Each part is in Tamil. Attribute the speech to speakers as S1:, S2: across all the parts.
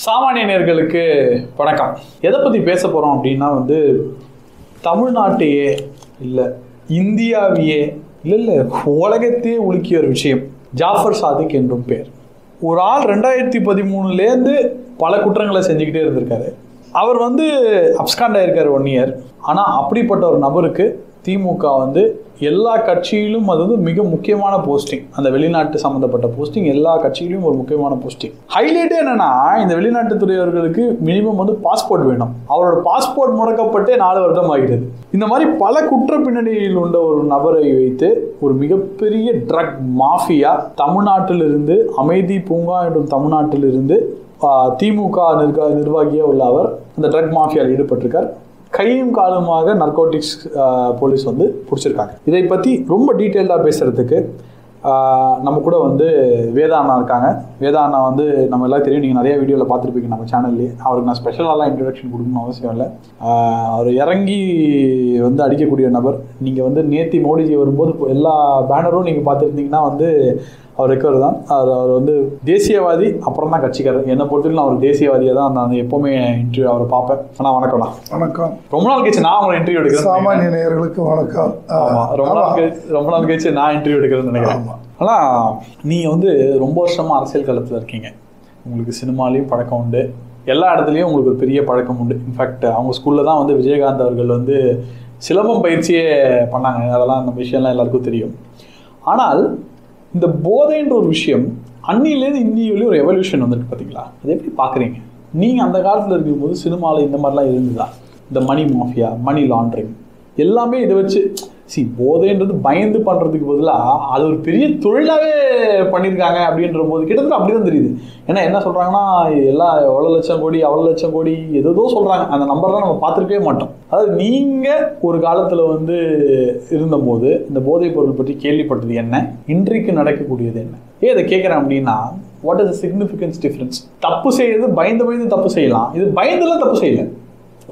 S1: சாமானிய நேயர்களுக்கு வணக்கம். எதை பற்றி பேச போகிறோம் அப்படின்னா தமிழ்நாட்டையே இல்லை இந்தியாவையே இல்லை உலகத்தையே உலுக்கிய ஒரு விஷயம். ஜாஃபர் சாதிக் என்றும் பேர். ஒரு ஆள் 2013 பல குற்றங்களை செஞ்சுக்கிட்டே இருந்திருக்காரு. அவர் அப்ஸ்காண்ட் ஆயிருக்காரு 1 year. ஆனால் அப்படிப்பட்ட ஒரு நபருக்கு திமுக எல்லா கட்சியிலும் அது மிக முக்கியமான போஸ்டிங். அந்த வெளிநாட்டு சம்மந்தப்பட்ட போஸ்டிங் எல்லா கட்சியிலும் ஒரு முக்கியமான போஸ்டிங். ஹைலைட்டே என்னன்னா, இந்த வெளிநாட்டு துறையவர்களுக்கு மினிமம் பாஸ்போர்ட் வேணும். அவரோட பாஸ்போர்ட் முடக்கப்பட்டே 4 வருடம் ஆகிறது. இந்த மாதிரி பல குற்ற பின்னணியில் உள்ள ஒரு நபரை வைத்து ஒரு மிகப்பெரிய ட்ரக் மாஃபியா தமிழ்நாட்டிலிருந்து, அமைதி பூங்கா என்றும் தமிழ்நாட்டிலிருந்து திமுக நிர்வாகியாக உள்ள அவர் அந்த ட்ரக் மாஃபியாவில் ஈடுபட்டிருக்கார். கையும் காலுமாக நர்கோட்டிக்ஸ் போலீஸ் பிடிச்சிருக்காங்க. இதை பற்றி ரொம்ப டீட்டெயில்டாக பேசுகிறதுக்கு நம்ம கூட வேதா அண்ணா இருக்காங்க. வேதா அண்ணா நம்ம எல்லாம் தெரியும், நீங்கள் நிறைய வீடியோவில் பார்த்துருப்பீங்க நம்ம சேனல்லே. அவருக்கு நான் ஸ்பெஷலாலாம் இன்ட்ரடக்ஷன் கொடுக்கணும்னு அவசியம் இல்லை. அவர் இறங்கி அடிக்கக்கூடிய நபர். நீங்கள் நேத்தி மோடிஜி வரும்போது எல்லா பேனரும் நீங்கள் பார்த்துருந்தீங்கன்னா அவர் ரெக்கவர் தான். அவர் தேசியவாதி, அப்புறம் தான் கட்சிக்காரர். என்னை பொறுத்தவரைக்கும் நான் அவர் தேசியவாதியாக தான் நான் எப்போவுமே இன்டர்வியூ அவரை பார்ப்பேன். ஆனால் வணக்கம்ண்ணா.
S2: வணக்கம்.
S1: ரொம்ப நாள் கழிச்சு நான் அவங்களை இன்டர்வியூ எடுக்கிறேன்.
S2: சாமானிய நேயர்களுக்கு வணக்கம்.
S1: ஆமாம், ரொம்ப நாள் கழிச்சு நான் இன்டர்வியூ எடுக்கிறேன்னு நினைக்கிறேன். ஆனால் நீங்கள் ரொம்ப வருஷமாக அரசியல் களத்தில் இருக்கீங்க. உங்களுக்கு சினிமாலேயும் பழக்கம் உண்டு, எல்லா இடத்துலையும் உங்களுக்கு ஒரு பெரிய பழக்கம் உண்டு. இன்ஃபேக்ட் அவங்க ஸ்கூலில் தான் விஜயகாந்த் அவர்கள் சிலம்பம் பயிற்சியே பண்ணாங்க. அதெல்லாம் அந்த விஷயம்லாம் எல்லாருக்கும் தெரியும். ஆனால் இந்த போதைன்ற ஒரு விஷயம் அன்னிலேருந்து இன்னிலேயும் ஒரு எவல்யூஷன் வந்துருக்கு பார்த்தீங்களா? அதை எப்படி பார்க்குறீங்க நீங்கள்? அந்த காலத்தில் இருக்கும்போது சினிமாவில் இந்த மாதிரிலாம் இருந்துதா? இந்த மணி மாஃபியா, மணி லாண்ட்ரிங் எல்லாமே இதை வச்சு போதைன்றது பயந்து பண்ணுறதுக்கு பதிலாக அது ஒரு பெரிய தொழிலாகவே பண்ணியிருக்காங்க அப்படின்ற போது கிட்டத்தட்ட அப்படி தான் தெரியுது. ஏன்னா என்ன சொல்கிறாங்கன்னா, எல்லாம் எவ்வளோ லட்சம் கோடி அவ்வளோ லட்சம் கோடி ஏதோ சொல்கிறாங்க. அந்த நம்பர்லாம் நம்ம பார்த்துருக்கவே மாட்டோம். அதாவது நீங்கள் ஒரு காலத்தில் இருந்தபோது இந்த போதைப் பொருள் பற்றி கேள்விப்பட்டது என்ன, இன்றைக்கு நடக்கக்கூடியது என்ன? இதை கேட்குறேன் அப்படின்னா, what is the significance difference? தப்பு செய்யறது பயந்து தப்பு செய்யலாம், இது பயந்துலாம் தப்பு செய்யலை.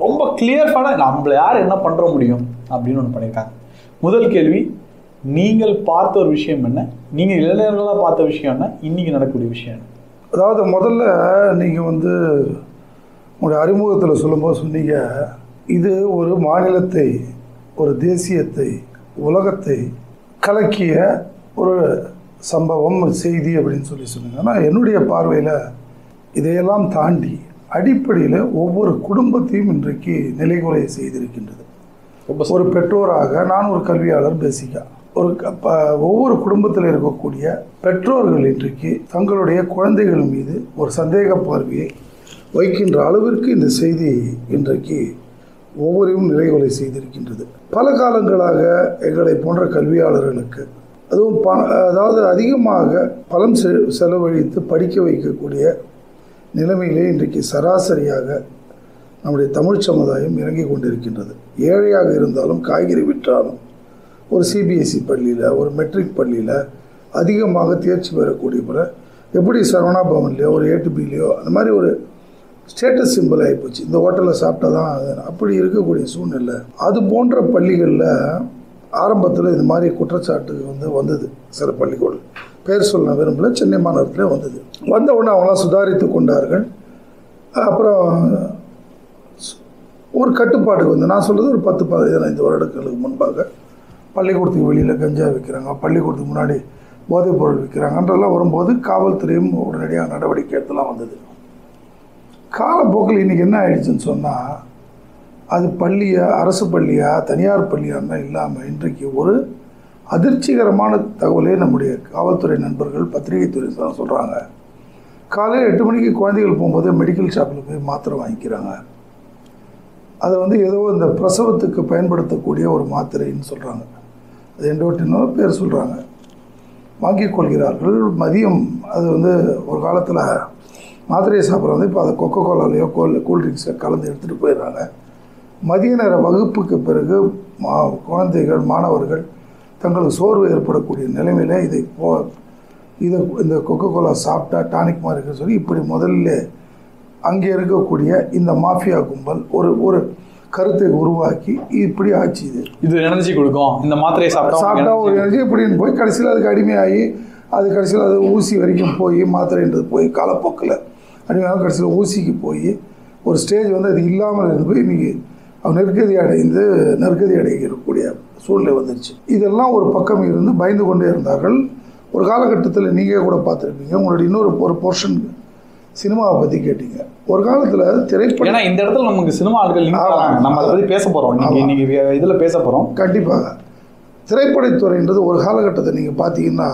S1: ரொம்ப கிளியர்ஃபான நம்மளை யார் என்ன பண்ணுற முடியும் அப்படின்னு ஒன்று பண்ணியிருக்காங்க. முதல் கேள்வி, நீங்கள் பார்த்த ஒரு விஷயம் என்ன? நீங்கள் இளைஞர்களாக பார்த்த விஷயம் என்ன? இன்னைக்கு நடக்கக்கூடிய விஷயம் என்ன?
S2: அதாவது முதல்ல நீங்கள் உங்களுடைய அறிமுகத்தில் சொல்லும்போது சொன்னீங்க, இது ஒரு மாநிலத்தை, ஒரு தேசியத்தை, உலகத்தை கலக்கிய ஒரு சம்பவம், செய்தி அப்படின்னு சொன்னீங்க. ஆனால் என்னுடைய பார்வையில் இதையெல்லாம் தாண்டி அடிப்படையில் ஒவ்வொரு குடும்பத்தையும் இன்றைக்கு நிலைகுலைய செய்திருக்கின்றது. ஒரு பெற்றோராக நான் ஒரு கல்வியாளர் பேசிக்கா, ஒவ்வொரு குடும்பத்தில் இருக்கக்கூடிய பெற்றோர்கள் இன்றைக்கு தங்களுடைய குழந்தைகள் மீது ஒரு சந்தேக பார்வையை வைக்கின்ற அளவிற்கு இந்த செய்தி இன்றைக்கு ஒவ்வொருவரும் நிலைகுலை செய்திருக்கின்றது. பல காலங்களாக எங்களை போன்ற கல்வியாளர்களுக்கு, அதுவும் அதாவது அதிகமாக பணம் செலவழித்து படிக்க வைக்கக்கூடிய நிலைமையிலே இன்றைக்கு சராசரியாக நம்முடைய தமிழ் சமுதாயம் இறங்கி கொண்டிருக்கின்றது. ஏழையாக இருந்தாலும், காய்கறி விற்றாலும், ஒரு சிபிஎஸ்சி பள்ளியில், ஒரு மெட்ரிக் பள்ளியில் அதிகமாக தேர்ச்சி பெறக்கூடிய பிற எப்படி சரவணா பவன்லையோ ஒரு ஏடிபிலையோ அந்த மாதிரி ஒரு ஸ்டேட்டஸ் சிம்பிள் ஆகிப்போச்சு. இந்த ஹோட்டலில் சாப்பிட்டா தான் அப்படி இருக்கக்கூடிய சூழ்நிலை. அது போன்ற பள்ளிகளில் ஆரம்பத்தில் இது மாதிரி குற்றச்சாட்டு வந்தது. சில பள்ளிக்கூடம் பேர் சொல்ல விரும்பல, சென்னை மாநகரத்தில் வந்தது. வந்த உடனே அவங்களாம் சுதாரித்து கொண்டார்கள். அப்புறம் ஒரு கட்டுப்பாடுக்கு நான் சொல்கிறது ஒரு 10-15 வருடங்களுக்கு முன்பாக பள்ளிக்கூடத்துக்கு வெளியில் கஞ்சா விற்கிறாங்க, பள்ளிக்கூடத்துக்கு முன்னாடி போதைப் பொருள் விற்கிறாங்கன்றெல்லாம் வரும்போது காவல்துறையும் உடனடியாக நடவடிக்கை எடுத்துலாம் வந்தது. காலப்போக்கில் இன்றைக்கி என்ன ஆயிடுச்சுன்னு சொன்னால், அது பள்ளியா, அரசு பள்ளியா, தனியார் பள்ளியான்னா இல்லாமல் இன்றைக்கு ஒரு அதிர்ச்சிகரமான தகவலே நம்முடைய காவல்துறை நண்பர்கள், பத்திரிகை துறை சொல்கிறாங்க. காலையில் 8 மணிக்கு குழந்தைகள் போகும்போது மெடிக்கல் ஷாப்பில் போய் மாத்திரை வாங்கிக்கிறாங்க. அதை ஏதோ இந்த பிரசவத்துக்கு பயன்படுத்தக்கூடிய ஒரு மாத்திரைன்னு சொல்கிறாங்க. அது எண்டோட்டினோ பேர் சொல்கிறாங்க. வாங்கிக் கொள்கிறார்கள். மதியம் அது ஒரு காலத்தில் மாத்திரையை சாப்பிட்றது, இப்போ அதை கொக்கோ கோலாலையோ கூல்ட்ரிங்க்ஸை கலந்து எடுத்துகிட்டு போயிடுறாங்க. மதிய நேர வகுப்புக்கு பிறகு குழந்தைகள், மாணவர்கள் தங்களுக்கு சோர்வு ஏற்படக்கூடிய நிலைமையில் இந்த கொக்கோ கோலா சாப்பிட்டா டானிக் மாதிரி இருக்குன்னு சொல்லி இப்படி முதல்ல அங்கே இருக்கக்கூடிய இந்த மாஃபியா கும்பல் ஒரு கருத்தை உருவாக்கி இப்படி ஆச்சு.
S1: இது எனர்ஜி கொடுக்கும், இந்த மாத்திரையை சாப்பிட்டா
S2: ஒரு எனர்ஜி இப்படின்னு போய் கடைசியில் அதுக்கு அடிமையாகி அது கடைசியில் அது ஊசி வரைக்கும் போய் மாத்திரைன்றது போய் காலப்போக்கில் அப்படின்னா கடைசியில் ஊசிக்கு போய் ஒரு ஸ்டேஜ் வந்து அது இல்லாமல் இருந்து போய் இன்றைக்கி அவன் நெருக்கடி அடையக்கூடிய சூழ்நிலை வந்துருச்சு. இதெல்லாம் ஒரு பக்கம் இருந்து பயந்து கொண்டே இருந்தார்கள். ஒரு காலகட்டத்தில் நீங்கள் கூட பார்த்துருப்பீங்க, உங்களுடைய இன்னொரு போர்ஷன் சினிமாவை பற்றி கேட்டீங்க. ஒரு காலத்தில் திரைப்படம்,
S1: ஏன்னா இந்த இடத்துல நமக்கு சினிமா ஆட்கள் நம்ம அதை பற்றி பேச போகிறோம், இன்னைக்கு இதில் பேச போகிறோம்.
S2: கண்டிப்பாக திரைப்படத்துறைன்றது ஒரு காலகட்டத்தை நீங்கள் பார்த்தீங்கன்னா,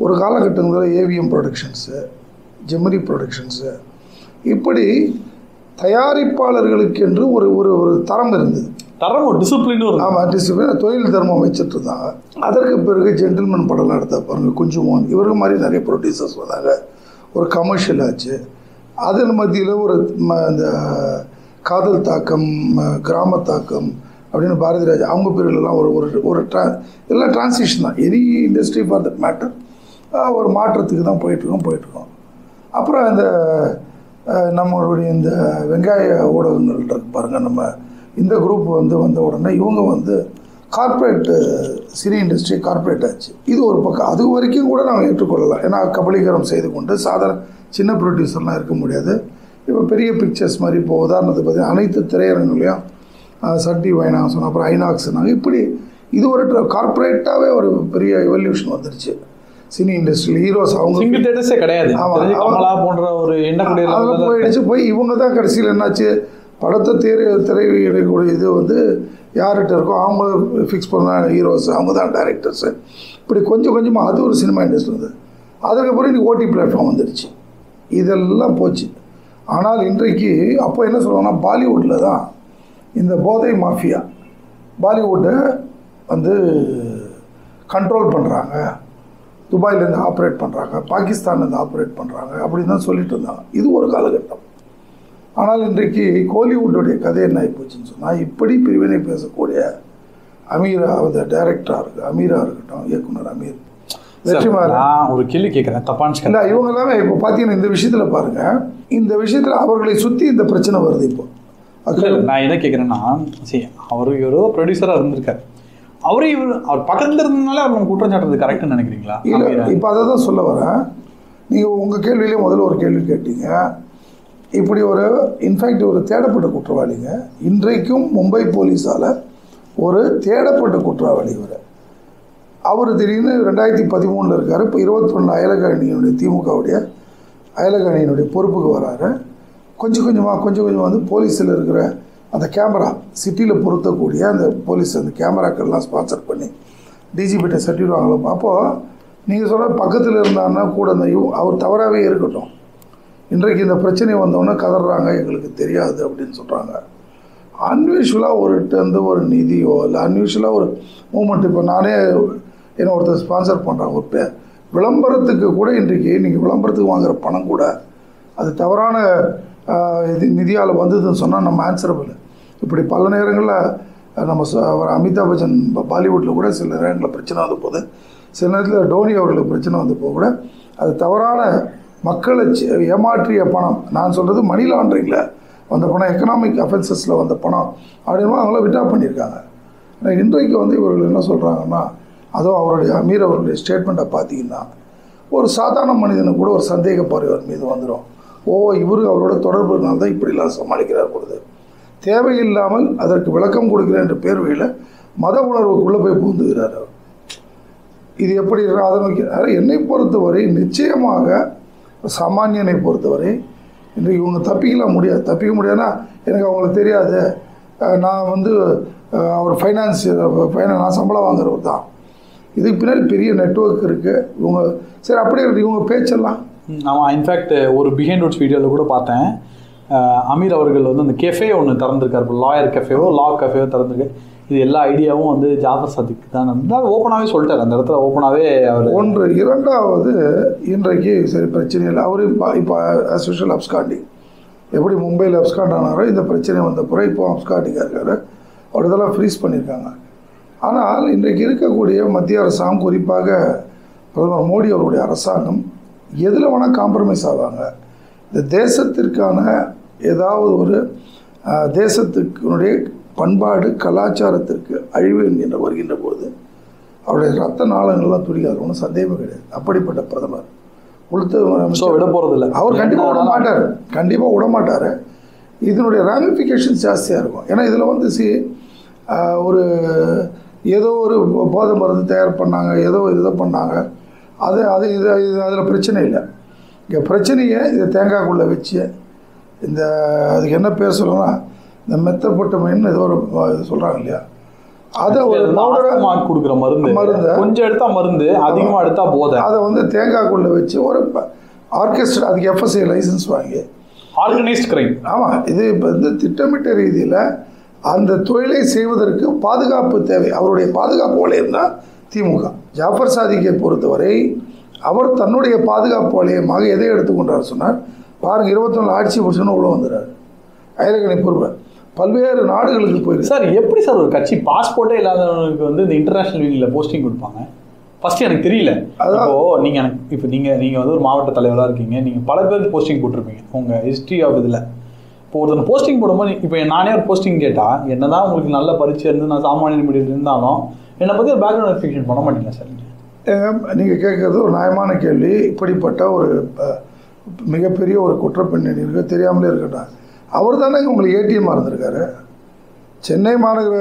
S2: ஒரு காலகட்டங்களில் ஏவிஎம் ப்ரொடக்ஷன்ஸு, ஜெமினி ப்ரொடக்ஷன்ஸு, இப்படி தயாரிப்பாளர்களுக்கு என்று ஒரு ஒரு ஒரு தரம் இருந்தது.
S1: தரம் ஒரு டிசிப்ளினும்.
S2: ஆமாம், டிசிப்ளின் தொழில் தர்மம் வச்சுட்டு இருந்தாங்க. அதற்கு பிறகு ஜென்டில்மேன் படம்லாம் எடுத்தா பாருங்கள், குஞ்சுமோன் இவருக்கு மாதிரி நிறைய ப்ரொடியூசர்ஸ் வந்தாங்க. ஒரு கமர்ஷியல் ஆச்சு. அதன் மத்தியில் ஒரு இந்த காதல் தாக்கம், கிராம தாக்கம் அப்படின்னு பாரதிராஜா அவங்க பீரியட்லாம் ஒரு ஒரு எல்லாம் டிரான்சிஷன் தான். Any industry for that matter ஒரு மாற்றத்துக்கு தான் போயிட்டுருக்கோம். அப்புறம் இந்த நம்மளுடைய இந்த வெங்காய ஊடகங்கள் இருக்கு பாருங்கள், நம்ம இந்த குரூப் வந்த உடனே இவங்க கார்ப்பரேட் சினி இண்டஸ்ட்ரி கார்ப்பரேட் ஆச்சு. இது ஒரு பக்கம். அது வரைக்கும் கூட நம்ம ஏற்றுக்கொள்ளலாம். ஏன்னா கபலீகரம் செய்து கொண்டு சாதாரண சின்ன ப்ரொடியூசர்லாம் இருக்க முடியாது. இப்போ பெரிய பிக்சர்ஸ் மாதிரி, இப்போ உதாரணத்துக்கு பார்த்தீங்கன்னா அனைத்து திரையரங்குலையும் சட்டி வைனாசன், அப்புறம் ஐநாக்ஸ்னாங்க. இப்படி இது ஒரு கார்ப்பரேட்டாகவே ஒரு பெரிய எவல்யூஷன் வந்துருச்சு சினி இண்டஸ்ட்ரியில். ஹீரோஸ் அவங்க
S1: தேட்டர்ஸே கிடையாது. போன்ற ஒரு
S2: அதெல்லாம் போயிடுச்சு. போய் இவங்க தான் கடைசியில் என்னாச்சு, படத்தை திரையிடக்கூடிய இது யார்கிட்ட இருக்கோ அவங்க ஃபிக்ஸ் பண்ண ஹீரோஸ், அவங்க தான் டைரக்டர்ஸு. இப்படி கொஞ்சம் கொஞ்சமாக அது ஒரு சினிமா இண்டஸ்ட்ரி வந்து. அதுக்கப்புறம் இன்றைக்கி ஓடி பிளாட்ஃபார்ம் வந்துடுச்சு. இதெல்லாம் போச்சு. ஆனால் இன்றைக்கு அப்போ என்ன சொல்லுவாங்கன்னா, பாலிவுட்டில் தான் இந்த போதை மாஃபியா பாலிவுட்டை கண்ட்ரோல் பண்ணுறாங்க, துபாயிலேருந்து ஆப்ரேட் பண்ணுறாங்க, பாகிஸ்தான்லேருந்து ஆப்ரேட் பண்ணுறாங்க அப்படின்னு தான் சொல்லிட்டு இருந்தாங்க. இது ஒரு காலகட்டம். ஆனால் இன்றைக்கு கோலிவுட்டுடைய கதை என்ன ஆகிப்போச்சுன்னு சொன்னால், இப்படி பிரிவினை பேசக்கூடிய டைரக்டராக இருக்குது, அமீராக இருக்கட்டும், இயக்குனர் அமீர்,
S1: வெற்றிமாறன். ஒரு கேள்வி கேட்குறேன், தப்பான்னு
S2: இல்லை, இவங்க எல்லாமே இப்போ பார்த்தீங்கன்னா இந்த விஷயத்தில் பாருங்கள், இந்த விஷயத்தில் அவர்களை சுற்றி இந்த பிரச்சனை வருது. இப்போ
S1: நான் என்ன கேட்குறேன்னா, சரி அவர் ஏதோ ப்ரொடியூசராக இருந்திருக்காரு, அவர் பக்கத்தில் இருந்ததுனால அவர் நம்ம குற்றம் சாட்டுறது கரெக்டுன்னு நினைக்கிறீங்களா?
S2: இல்லை, இப்போ அதை தான் சொல்ல வரேன். நீங்கள் உங்கள் கேள்வியிலே முதல்ல ஒரு கேள்வி கேட்டீங்க. இப்படி இன்ஃபேக்ட் ஒரு தேடப்பட்ட குற்றவாளிங்க, இன்றைக்கும் மும்பை போலீஸால் ஒரு தேடப்பட்ட குற்றவாளி அவர் திடீர்னு 2013 இருக்கார். இப்போ 21 அயலக அணியினுடைய திமுகவுடைய அயலக அணியினுடைய பொறுப்புக்கு வராரு. கொஞ்சம் கொஞ்சமாக போலீஸில் இருக்கிற அந்த கேமரா சிட்டியில் பொருத்தக்கூடிய அந்த போலீஸ் அந்த கேமராக்கள்லாம் ஸ்பான்சர் பண்ணி டிஜிபிட்ட சர்டிஃபிகேட் வாங்கலாம். அப்போது நீங்கள் சொல்கிற பக்கத்தில் இருந்தாருன்னா கூட அந்த அவர் தவறாகவே இருக்கட்டும், இன்றைக்கு இந்த பிரச்சனை வந்தோடனே கதறாங்க, எங்களுக்கு தெரியாது அப்படின்னு சொல்கிறாங்க. அன்யூஷுவலாக ஒரு நிதியோ இல்லை அன்யூஷுவலாக ஒரு மூமெண்ட். இப்போ நானே என்ன ஒருத்தர் ஸ்பான்சர் பண்ணுறாங்க ஒரு விளம்பரத்துக்கு கூட, இன்றைக்கு நீங்கள் விளம்பரத்துக்கு வாங்குகிற பணம் கூட அது தவறான நிதியால் வந்ததுன்னு சொன்னால் நம்ம ஆன்சரபிள். இப்படி பல நேரங்களில் நம்ம அமிதாப் பச்சன் பாலிவுட்டில் கூட சில நேரங்களில் பிரச்சனை வந்த போது, சில நேரத்தில் டோனி அவர்களுக்கு பிரச்சனை வந்த போது கூட அது தவறான மக்களை ஏமாற்றிய பணம். நான் சொல்கிறது மணி லாண்ட்ரிங்கில் வந்த பணம், எக்கனாமிக் அஃபென்சஸில் வந்த பணம் அப்படின்னு அவங்கள விட்ரா பண்ணியிருக்காங்க. ஆனால் இன்றைக்கு இவர்கள் என்ன சொல்கிறாங்கன்னா, அதுவும் அமீர் அவருடைய ஸ்டேட்மெண்ட்டை பார்த்தீங்கன்னா, ஒரு சாதாரண மனிதனுக்கு கூட ஒரு சந்தேக பார்வை அவர் மீது வந்துடும். இவரு அவரோட தொடர்புனால தான் இப்படிலாம் சமாளிக்கிறார் பொழுது, தேவையில்லாமல் அதற்கு விளக்கம் கொடுக்கிறேன் என்ற பேர்வையில் மத உணர்வுக்குள்ளே போய் புகுந்துகிறார். இது எப்படி அதை நோக்கி என்னை பொறுத்தவரை நிச்சயமாக சாமானியனை பொறுத்தவரை இன்றைக்கு இவங்க தப்பிக்க முடியாதுன்னா, எனக்கு அவங்களுக்கு தெரியாது, நான் அவர் நான் சம்பளம் வாங்குறவர் தான், இதுக்கு பின்னாடி பெரிய நெட்வொர்க் இருக்குது. இவங்க சரி அப்படியே இவங்க பேச்செல்லாம்.
S1: ஆமாம், இன்ஃபேக்ட் ஒரு பிஹைண்ட் வுட்ஸ் வீடியோவில் கூட பார்த்தேன், அமீர் அவர்கள் அந்த கெஃபே ஒன்று திறந்துருக்கார், லாயர் கெஃபேவோ லா கெஃபேவோ திறந்துருக்கு. இது எல்லா ஐடியாவும் ஜாஃபர் சாதிக் தான் ஓப்பனாகவே சொல்லிட்டார். அந்த இடத்துல ஓப்பனாகவே அவர்
S2: ஒன்று. இரண்டாவது, இன்றைக்கு சரி பிரச்சனை இல்லை, அவர் இப்போ ஆஸ் யூஷுவல் அப்ஸ்காண்டிங், எப்படி மும்பையில் அப்ஸ்காண்ட் ஆனாரோ இந்த பிரச்சனை வந்த பிறகு இப்போ அப்ஸ்காண்டிங்காக இருக்கார். அவர் இதெல்லாம் ஃப்ரீஸ் பண்ணியிருக்காங்க. ஆனால் இன்றைக்கு இருக்கக்கூடிய மத்திய அரசாங்கம், குறிப்பாக பிரதமர் மோடி அவருடைய அரசாங்கம் எதில் வேணால் காம்ப்ரமைஸ் ஆவாங்க. இந்த தேசத்திற்கான ஏதாவது ஒரு தேசத்தினுடைய பண்பாடு கலாச்சாரத்திற்கு அழிவு என்கின்ற வருகின்ற போது அவருடைய ரத்த நாளங்கள்லாம் துடிக்காது, ஒன்றும் சந்தேகமே கிடையாது. அப்படிப்பட்ட பிரதமர் உள்துறை
S1: விட போறது இல்லை.
S2: அவர் கண்டிப்பாக விட மாட்டார், கண்டிப்பாக விட மாட்டார். இதனுடைய ராமிஃபிகேஷன்ஸ் ஜாஸ்தியாக இருக்கும். ஏன்னா இதில் வந்து ஒரு ஏதோ ஒரு போதை மருந்து தயார் பண்ணாங்க, ஏதோ இதை பண்ணாங்க, அதில் பிரச்சனை இல்லை. இங்கே பிரச்சனையை இதை தேங்காய்க்குள்ளே வச்சு இந்த அதுக்கு என்ன பேர் சொல்லணும்னா இந்த மெத்தப்பட்டமைன்னு ஏதோ ஒரு இது சொல்கிறாங்க இல்லையா, அதை ஒரு பவுடராக
S1: கொடுக்குற மருந்தை கொஞ்சம் எடுத்தா மருந்து, அதிகமாக எடுத்தா போதை,
S2: அதை வந்து தேங்காய்க்குள்ளே வச்சு ஒரு ஆர்கெஸ்ட்ரா, அதுக்கு எஃப்எஸ்ஐ லைசன்ஸ் வாங்கி
S1: ஆர்கனைஸ்ட் கிரைம்.
S2: ஆமாம், இது இப்போ வந்து திட்டமிட்ட ரீதியில் அந்த தொழிலை செய்வதற்கு பாதுகாப்பு தேவை. அவருடைய பாதுகாப்பு வளையம் தான் திமுக. ஜாஃபர் சாதிக்கை பொறுத்தவரை அவர் தன்னுடைய பாதுகாப்பு வளையமாக எதை எடுத்துக்கொண்டார் சொன்னார், பாருங்கள் 21 ஆட்சி முடிச்சுன்னு உள்ள வந்துடுறாரு. அயலகணி பொறுப்பு பல்வேறு நாடுகளுக்கு போயிருக்கு.
S1: சார் எப்படி சார் ஒரு கட்சி பாஸ்போர்ட்டே இல்லாதவங்களுக்கு வந்து இந்த இன்டர்நேஷனல் விங்கில் போஸ்டிங் கொடுப்பாங்க? ஃபர்ஸ்ட் எனக்கு தெரியல. இப்போ நீங்கள் வந்து ஒரு மாவட்ட தலைவராக இருக்கீங்க, நீங்கள் பல பேருக்கு போஸ்டிங் போட்டிருப்பீங்க உங்கள் ஹிஸ்ட்ரி ஆஃப் இதில். இப்போ ஒருத்தர் போஸ்டிங் போடும்போது இப்போ நானே ஒரு போஸ்டிங் கேட்டால் என்னதான் உங்களுக்கு நல்ல பரிச்சை இருந்து நான் சாமானிய மீடியில் இருந்தாலும் என்னை பற்றி ஒரு பேக்ரவுண்ட் வெரிஃபிகேஷன் பண்ண மாட்டீங்களா சார்?
S2: நீங்கள் கேட்குறது ஒரு நியாயமான கேள்வி. இப்படிப்பட்ட ஒரு மிகப்பெரிய ஒரு குற்றப்பின்னணி இருக்க தெரியாமலே இருக்கட்டும். அவர் தானே உங்களுக்கு ஏடிஎம்மாக இருந்திருக்காரு. சென்னை மாநகர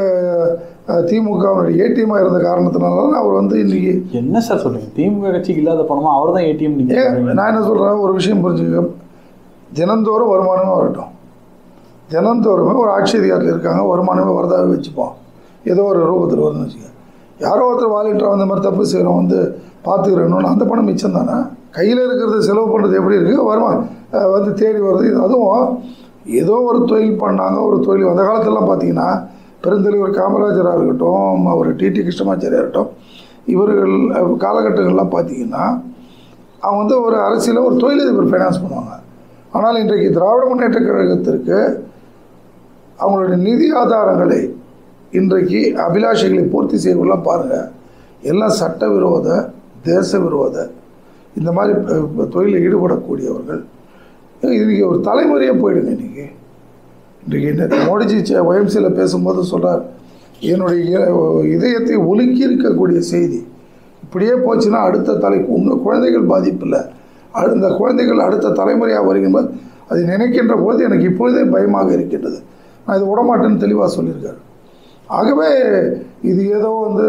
S2: திமுகவுடைய ஏடிஎம்மாக இருந்த காரணத்தினால அவர் வந்து இன்னைக்கு
S1: என்ன சார் சொல்றீங்க? திமுக கட்சிக்கு இல்லாத பணமா அவர் தான் ஏடிஎம்?
S2: நான் என்ன சொல்கிறேன், ஒரு விஷயம் புரிஞ்சுக்க, தினந்தோறும் வருமானமே வரட்டும். தினந்தோறுமே ஒரு ஆட்சி அதிகாரத்தில் இருக்காங்க, வருமானமே வரதாவே வச்சுப்போம். ஏதோ ஒரு ரூபத்தில் வருதுன்னு வச்சுக்க. யாரோ ஒருத்தர் வாலண்டியராக அந்த மாதிரி தப்பு செய்கிறோம் வந்து பார்த்துக்கிறோன்னு அந்த பணம் மிச்சம் தானே. கையில் இருக்கிறது செலவு பண்ணுறது எப்படி இருக்குது, வருமானம் வந்து தேடி வருது. அதுவும் ஏதோ ஒரு தொழில் பண்ணாங்க, ஒரு தொழில் அந்த காலத்திலலாம் பார்த்தீங்கன்னா பெருந்தலைவர் காமராஜராக இருக்கட்டும், அவர் டிடி கிருஷ்ணமாச்சாரியாக இருக்கட்டும், இவர்கள் காலகட்டங்கள்லாம் பார்த்தீங்கன்னா அவங்க வந்து ஒரு அரசியலில் ஒரு தொழிலதிபர் ஃபைனான்ஸ் பண்ணுவாங்க. ஆனால் இன்றைக்கு திராவிட முன்னேற்ற கழகத்திற்கு அவங்களுடைய நிதி ஆதாரங்களை இன்றைக்கு அபிலாஷைகளை பூர்த்தி செய்யலாம் பாருங்கள். எல்லாம் சட்டவிரோத, தேச விரோத இந்த மாதிரி தொழிலில் ஈடுபடக்கூடியவர்கள். இன்றைக்கி ஒரு தலைமுறையாக போயிடுங்க. இன்றைக்கி மோடிஜி ஒய்எம்சியில் பேசும்போது சொல்கிறார், என்னுடைய இதயத்தை உலுக்கி இருக்கக்கூடிய செய்தி இப்படியே போச்சுன்னா அடுத்த உங்கள் குழந்தைகள் பாதிப்பில்லை, அந்த குழந்தைகள் அடுத்த தலைமுறையாக வருகின்றது. அதை நினைக்கின்ற போது எனக்கு இப்பொழுதே பயமாக இருக்கின்றது. நான் இது விடமாட்டேன்னு தெளிவாக சொல்லியிருக்காரு. ஆகவே இது ஏதோ வந்து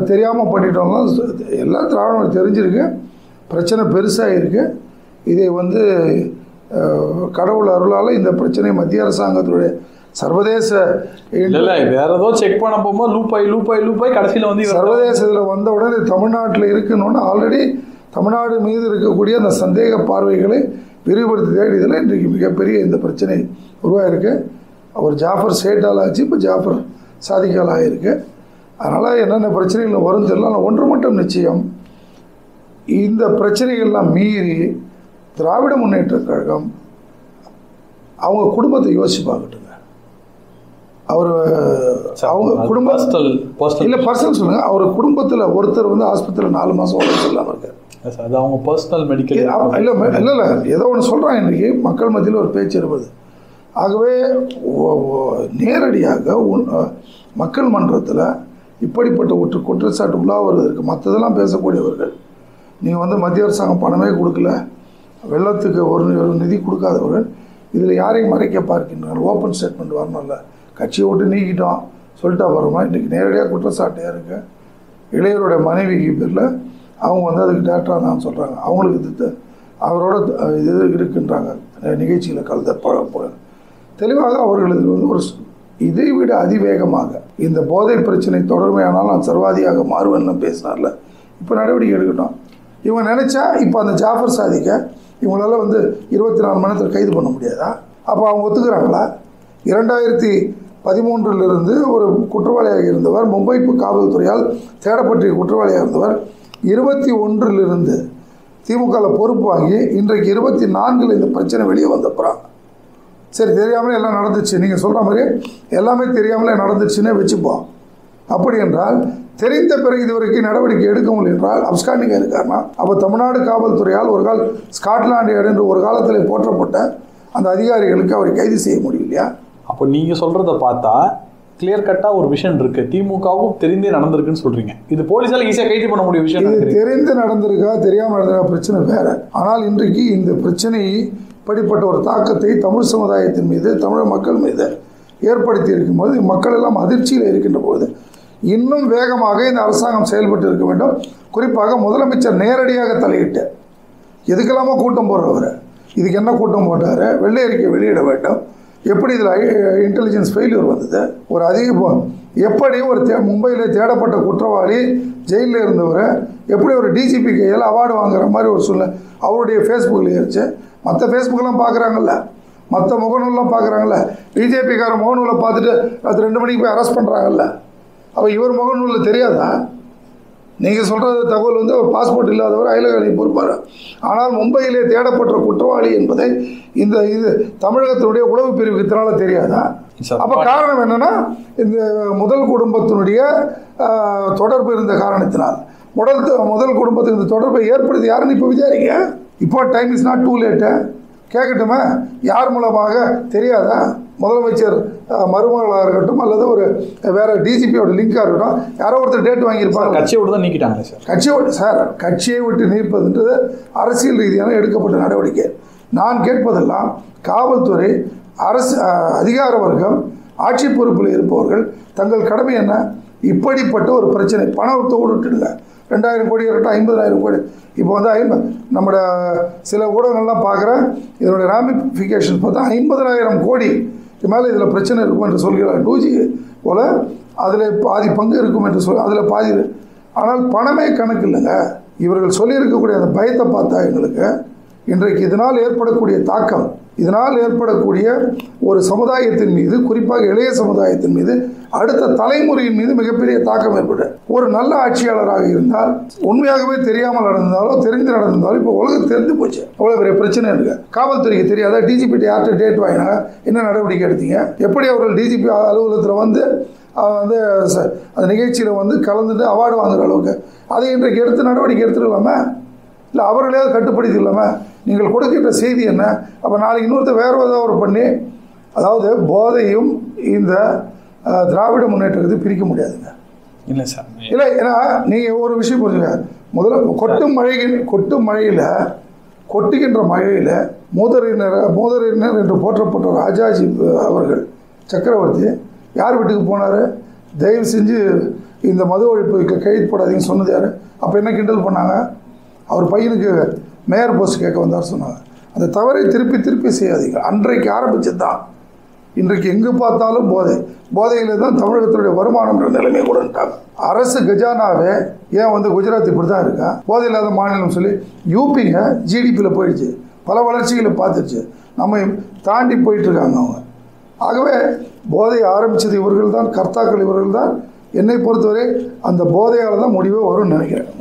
S2: தெரியாமல் பண்ணிட்டோம்னா எல்லாம் திராவிடம் தெரிஞ்சிருக்கு, பிரச்சனை பெருசாக இருக்குது. இதை வந்து கடவுள் அருளால் இந்த பிரச்சனை மத்திய அரசாங்கத்துடைய சர்வதேச
S1: வேற ஏதோ செக் பண்ண போகும்போது லூப்பாய் கடைசியில் வந்து
S2: சர்வதேசத்தில் வந்த உடனே தமிழ்நாட்டில் இருக்குன்னு ஆல்ரெடி தமிழ்நாடு மீது இருக்கக்கூடிய அந்த சந்தேக பார்வைகளை விரிவுபடுத்தி தேடியதில் இன்றைக்கு மிகப்பெரிய இந்த பிரச்சனை உருவாயிருக்கு. அவர் ஜாஃபர் சேட்டால் ஆச்சு, இப்போ ஜாஃபர் சாதிக்கால் ஆகிருக்கு. அதனால் என்னென்ன பிரச்சனைகள் வரும் தெரியல. ஒன்று மட்டும் நிச்சயம், இந்த பிரச்சனைகள்லாம் மீறி திராவிட முன்னேற்ற கழகம் அவங்க குடும்பத்தை யோசிச்சு பார்க்கட்டுங்க. அவர் அவங்க குடும்ப இல்லை பர்சனல் சொல்லுங்கள், அவர் குடும்பத்தில் ஒருத்தர் வந்து ஆஸ்பத்திரியில் 4 மாதம் உடம்பு இல்லாமல் இருக்கார்.
S1: அது அவங்க பர்சனல் மெடிக்கல்
S2: இல்லை ஏதோ ஒன்று சொல்கிறாங்க. இன்றைக்கி மக்கள் மத்தியில் ஒரு பேச்சு இருப்பது. ஆகவே நேரடியாக மக்கள் மன்றத்தில் இப்படிப்பட்ட குற்றச்சாட்டு உள்ளாவதற்கு மற்றதெல்லாம் பேசக்கூடியவர்கள், நீங்கள் வந்து மத்திய அரசாங்கம் பணமே கொடுக்கல, வெள்ளத்துக்கு ஒரு நிதி கொடுக்காதவர்கள் இதில் யாரையும் மறைக்க பார்க்கின்றார்கள். ஓப்பன் ஸ்டேட்மெண்ட் வரணும்ல, கட்சியை விட்டு நீக்கிட்டோம் சொல்லிட்டா வருமா? இன்றைக்கி நேரடியாக குற்றச்சாட்டையாக இருக்குது. இளையருடைய மனைவிக்கு பேரில் அவங்க வந்து அதுக்கு டேரக்டாக தான் சொல்கிறாங்க. அவங்களுக்கு அவரோட இது இருக்குன்றாங்க நிகழ்ச்சியில் கலந்த தெளிவாக அவர்களுக்கு வந்து ஒரு இதைவிட அதிவேகமாக இந்த போதை பிரச்சனை தொடர்மையானால் நான் சர்வாதியாக மாறுவேன்னு பேசினார்ல, இப்போ நடவடிக்கை எடுக்கட்டும். இவங்க நினச்சா இப்போ அந்த ஜாஃபர் சாதிக்க இவங்களால வந்து 24 மணி நேரத்தில் கைது பண்ண முடியாதா? அப்போ அவங்க ஒத்துக்கிறாங்களா? 2013 ஒரு குற்றவாளியாக இருந்தவர், மும்பை காவல்துறையால் தேடப்பட்ட குற்றவாளியாக இருந்தவர் 21 திமுகவில் பொறுப்பு வாங்கி இன்றைக்கு 24 இந்த பிரச்சனை வெளியே வந்தப்புறம் சரி தெரியாமலே எல்லாம் நடந்துச்சு, நீங்கள் சொல்கிற மாதிரி எல்லாமே தெரியாமலே நடந்துச்சுன்னே வச்சுப்போம். அப்படி என்றால் தெரிந்த பிறகு இதுவரைக்கும் நடவடிக்கை எடுக்க முடியும் என்றால் அப்ஸ்காண்டிங்காக இருக்காருன்னா அப்போ தமிழ்நாடு காவல்துறையால் ஒரு கால் ஸ்காட்லாண்டு யார்டு என்று ஒரு காலத்தில் போற்றப்பட்ட அந்த அதிகாரிகளுக்கு அவரை கைது செய்ய முடியும் இல்லையா?
S1: அப்போ நீங்கள் சொல்கிறத பார்த்தா கிளியர் கட்டா ஒரு விஷயம் இருக்கு, திமுகவும் தெரிந்தே நடந்திருக்குன்னு சொல்றீங்க. இது போலீஸால ஈஸியா கைது பண்ண முடியும் விஷயம்.
S2: இது தெரிந்து நடந்திருக்கா தெரியாம நடந்திருக்கா பிரச்சனை வேற. ஆனால் இன்றைக்கு இந்த பிரச்சனை படிப்பட்ட ஒரு தாக்கத்தை தமிழ் சமுதாயத்தின் மீது, தமிழ் மக்கள் மீது ஏற்படுத்தி இருக்கும் போது, மக்கள் எல்லாம் அதிர்ச்சியில் இருக்கின்ற போது இன்னும் வேகமாக இந்த அரசாங்கம் செயல்பட்டு இருக்க வேண்டும். குறிப்பாக முதலமைச்சர் நேரடியாக தலையிட்டு எதுக்கெல்லாமோ கூட்டம் போடுறவர், இதுக்கு என்ன கூட்டம் போட்டார், வெள்ளை அறிக்கை வெளியிட வேண்டும், எப்படி இதில் இன்டெலிஜென்ஸ் ஃபெயிலியர் வந்தது, ஒரு எப்படி ஒரு மும்பையில் தேடப்பட்ட குற்றவாளி ஜெயிலில் இருந்தவர் எப்படி ஒரு டிஜிபி கையில் அவார்டு வாங்குற மாதிரி ஒரு சூழ்நிலை அவருடைய ஃபேஸ்புக்கில் ஏறிச்சு. மற்ற ஃபேஸ்புக்கெல்லாம் பார்க்குறாங்கல்ல, மற்ற முகநூல்லாம் பார்க்குறாங்கல்ல, பிஜேபிக்கார முகநூலில் பார்த்துட்டு அது 2 மணிக்கு போய் அரெஸ்ட் பண்ணுறாங்கல்ல. அப்போ இவர் முகநூலில் தெரியாதா? நீங்கள் சொல்கிற தகவல் வந்து ஒரு பாஸ்போர்ட் இல்லாதவர் அயலகலை பொறுப்பார். ஆனால் மும்பையிலே தேடப்பட்ட குற்றவாளி என்பதை இது தமிழகத்தினுடைய உளவு பிரிவுக்கு இதனால் தெரியாதா? அப்போ காரணம் என்னென்னா, இந்த முதல் குடும்பத்தினுடைய தொடர்பு இருந்த காரணத்தினால், முதல் குடும்பத்தின் இந்த தொடர்பை ஏற்படுத்தி யாருன்னு இப்போ விசாரிங்க. இப்போ time is not too late. கேட்கட்டுமா, யார் மூலமாக தெரியாதா? முதலமைச்சர் மருமகளாக இருக்கட்டும் அல்லது ஒரு வேற டிஜிபியோட லிங்காக இருக்கட்டும், யாரோ ஒருத்தர் டேட் வாங்கியிருப்பாங்க.
S1: கட்சியை விட்டு தான் நீக்கிட்டாங்க சார்.
S2: கட்சியை விட்டு நீப்பதுன்றது அரசியல் ரீதியான எடுக்கப்பட்ட நடவடிக்கை. நான் கேட்பதெல்லாம் காவல்துறை, அரசு அதிகார வர்க்கம், ஆட்சி பொறுப்பில் இருப்பவர்கள் தங்கள் கடமை என்ன? இப்படிப்பட்ட ஒரு பிரச்சனை பணத்தை விட்டுடுங்க. 2000 கோடி இருக்கட்டும், 50,000 கோடி. இப்போ வந்து நம்மளோட சில ஊடகங்கள்லாம் பார்க்குறேன், இதனுடைய ராமிஃபிகேஷன் பார்த்தா 50,000 கோடி மேலே இதில் பிரச்சனை இருக்கும் என்று சொல்கிறார். 2G போல் அதில் பாதி பங்கு இருக்கும் என்று அதில் பாதி. ஆனால் பணமே கணக்கு இல்லைங்க. இவர்கள் சொல்லியிருக்கக்கூடிய அந்த பயத்தை பார்த்தா எங்களுக்கு இன்றைக்கு இதனால் ஏற்படக்கூடிய தாக்கம், இதனால் ஏற்படக்கூடிய ஒரு சமுதாயத்தின் மீது, குறிப்பாக இளைய சமுதாயத்தின் மீது, அடுத்த தலைமுறையின் மீது மிகப்பெரிய தாக்கம் ஏற்படும். ஒரு நல்ல ஆட்சியாளராக இருந்தால், உண்மையாகவே தெரியாமல் நடந்தாலோ தெரிந்து நடந்தாலும், இப்போ உலகம் தெரிந்து போச்சு, அவ்வளோ பெரிய பிரச்சனை இருக்கு. காவல்துறைக்கு தெரியாதா? டிஜிபி யார்கிட்ட டேட் வாங்கினாங்க, என்ன நடவடிக்கை எடுத்தீங்க, எப்படி அவர்கள் டிஜிபி அலுவலகத்தில் வந்து அந்த நிகழ்ச்சியில் வந்து கலந்துட்டு அவார்டு வாங்குற அளவுக்கு அதை இன்றைக்கு எடுத்து நடவடிக்கை எடுத்துக்கலாமா? இல்லை அவர்களே கட்டுப்படுத்திக்கலாமா? நீங்கள் கொடுக்கின்ற செய்தி என்ன? அப்போ நாளைக்கு இன்னொருத்தர் வேறு ஏதாவது பண்ணி, அதாவது போதையும் இந்த திராவிட முன்னேற்றத்தை பிரிக்க முடியாதுங்க.
S1: இல்லை சார்,
S2: இல்லை. ஏன்னா நீங்கள் ஒரு விஷயம் புரிஞ்சுங்க. முதல்ல கொட்டும் மழையில் கொட்டுகின்ற மழையில் மூதறிஞர் என்று போற்றப்பட்ட ராஜாஜி அவர்கள், சக்கரவர்த்தி யார் வீட்டுக்கு போனார்? தயவு செஞ்சு இந்த மது ஒழிப்பு கைது போடாதீங்கன்னு சொன்னது யார்? அப்போ என்ன கிண்டல் பண்ணாங்க? அவர் பையனுக்கு மேயர் போஸ்ட் கேட்க வந்தார் சொன்னாங்க. அந்த தவறை திருப்பி செய்யாதீங்க. அன்றைக்கு ஆரம்பிச்சது தான். இன்றைக்கு எங்கு பார்த்தாலும் போதையில் தான் தமிழகத்தினுடைய வருமானம்ன்ற நிலைமை கூடட்டாங்க. அரசு கஜானாவே ஏன் வந்து குஜராத் இப்படி தான் இருக்கா, போதை இல்லாத மாநிலம் சொல்லி யூபிங்க ஜிடிபியில் போயிடுச்சு, பல வளர்ச்சிகளை பார்த்துருச்சு, நம்ம தாண்டி போயிட்டுருக்காங்க அவங்க. ஆகவே போதை ஆரம்பித்தது இவர்கள் தான், கர்த்தாக்கள் இவர்கள் தான். என்னை பொறுத்தவரை அந்த போதையால் தான் முடிவே வரும்னு நினைக்கிறேன்.